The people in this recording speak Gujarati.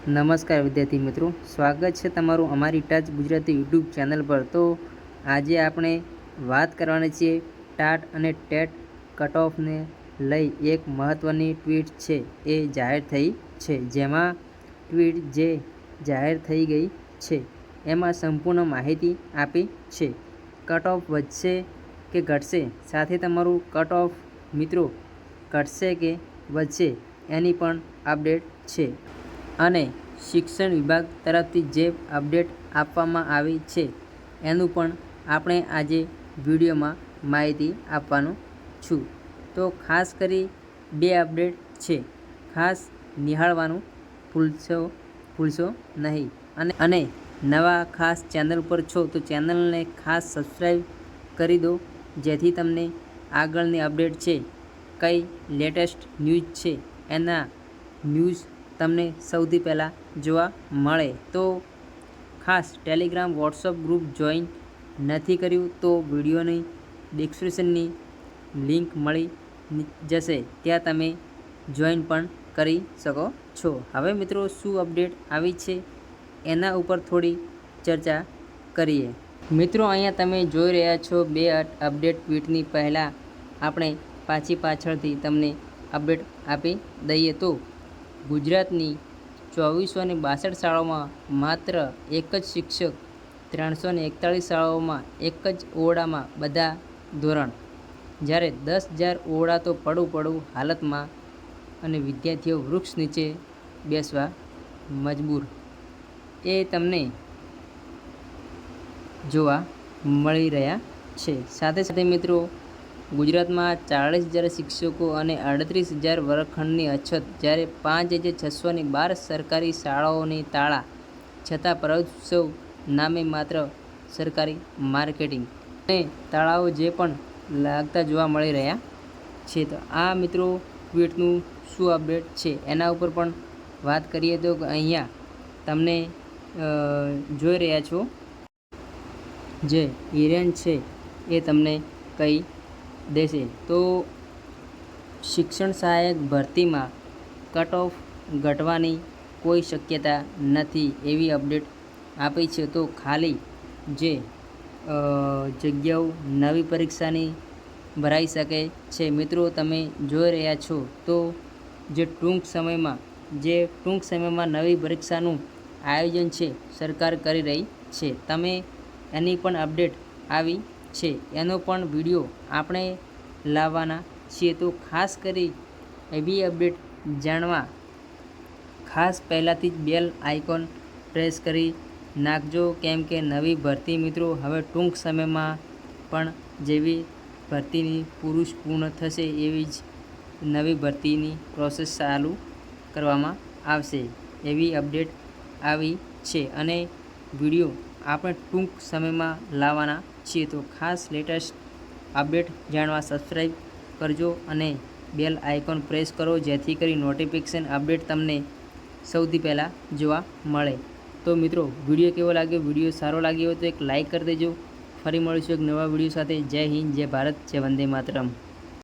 નમસ્કાર વિદ્યાર્થી મિત્રો, સ્વાગત છે તમારું અમારી ટચ ગુજરાતી યુટ્યુબ ચેનલ પર। તો આજે આપણે વાત કરવાની છે ટાટ અને ટેટ કટ ઓફને લઈ એક મહત્ત્વની ટ્વીટ છે એ જાહેર થઈ છે, જેમાં ટ્વીટ જે જાહેર થઈ ગઈ છે એમાં સંપૂર્ણ માહિતી આપી છે। કટ ઓફ વધશે કે ઘટશે, સાથે તમારું કટ ઓફ મિત્રો ઘટશે કે વધશે એની પણ અપડેટ છે અને શિક્ષણ વિભાગ તરફથી જે અપડેટ આપવામાં આવી છે એનું પણ આપણે આજે વિડીયોમાં માહિતી આપવાનું છું। તો ખાસ કરી બે અપડેટ છે, ખાસ નિહાળવાનું ભૂલશો નહીં અને નવા ખાસ ચેનલ પર છો તો ચેનલને ખાસ સબસ્ક્રાઈબ કરી દો, જેથી તમને આગળની અપડેટ છે, કઈ લેટેસ્ટ ન્યૂઝ છે એના ન્યૂઝ તમને સૌથી પહેલાં જોવા મળે। તો ખાસ ટેલિગ્રામ વોટ્સઅપ ગ્રુપ જોઈન નથી કર્યું તો વિડીયોની ડિસ્ક્રિપ્શનની લિંક મળી જશે, ત્યાં તમે જોઈન પણ કરી શકો છો। હવે મિત્રો શું અપડેટ આવી છે એના ઉપર થોડી ચર્ચા કરીએ। મિત્રો અહીંયા તમે જોઈ રહ્યા છો બે અપડેટ ટ્વીટની પહેલાં આપણે પાછળથી તમને અપડેટ આપી દઈએ તો ગુજરાતની 2462 શાળાઓમાં માત્ર એક જ શિક્ષક, 341 શાળાઓમાં એક જ ઓરડામાં બધા ધોરણ, જ્યારે 10,000 ઓરડા તો પડું હાલતમાં અને વિદ્યાર્થીઓ વૃક્ષ નીચે બેસવા મજબૂર, એ તમને જોવા મળી રહ્યા છે। સાથે મિત્રો ગુજરાતમાં 40,000 શિક્ષકો અને 38,000 વર્ગખંડની અછત, જ્યારે 5,612 સરકારી શાળાઓની તાળા, છતાં પ્રવેશોત્સવ નામે માત્ર સરકારી માર્કેટિંગ અને તાળાઓ જે પણ લાગતા જોવા મળી રહ્યા છે। તો આ મિત્રો ટ્વીટનું શું અપડેટ છે એના ઉપર પણ વાત કરીએ તો અહીંયા તમને જોઈ રહ્યા છો જે હિરેન છે એ તમને કહી દેશે। તો શિક્ષણ સહાયક ભરતીમાં કટ ઓફ ઘટવાની કોઈ શક્યતા નથી એવી અપડેટ આપી છે। તો ખાલી જે જગ્યાઓ નવી પરીક્ષાની ભરાઈ શકે છે। મિત્રો તમે જોઈ રહ્યા છો તો જે ટૂંક સમયમાં નવી પરીક્ષાનું આયોજન છે સરકાર કરી રહી છે, તમે એની પણ અપડેટ આવી છે, એનો પણ વિડીયો આપણે લાવવાના છીએ। તો ખાસ કરી એવી અપડેટ જાણવા ખાસ પહેલાંથી જ બેલ આઇકોન પ્રેસ કરી નાખજો, કેમ કે નવી ભરતી મિત્રો હવે ટૂંક સમયમાં પણ જેવી ભરતીની પુરુષ પૂર્ણ થશે એવી જ નવી ભરતીની પ્રોસેસ ચાલુ કરવામાં આવશે એવી અપડેટ આવી છે અને વિડીયો આપણે ટૂંક સમયમાં લાવવાના છીએ। તો ખાસ લેટેસ્ટ અપડેટ જાણવા સબસ્ક્રાઈબ કરજો અને બેલ આઇકોન પ્રેસ કરો, જેથી કરી નોટિફિકેશન અપડેટ તમને સૌથી પહેલાં જોવા મળે। તો મિત્રો વિડીયો કેવો લાગ્યો? વિડીયો સારો લાગ્યો હોય તો એક લાઇક કરી દેજો। ફરી મળીશું એક નવા વિડીયો સાથે। જય હિન્દ, જય ભારત, જય વંદે માતરમ।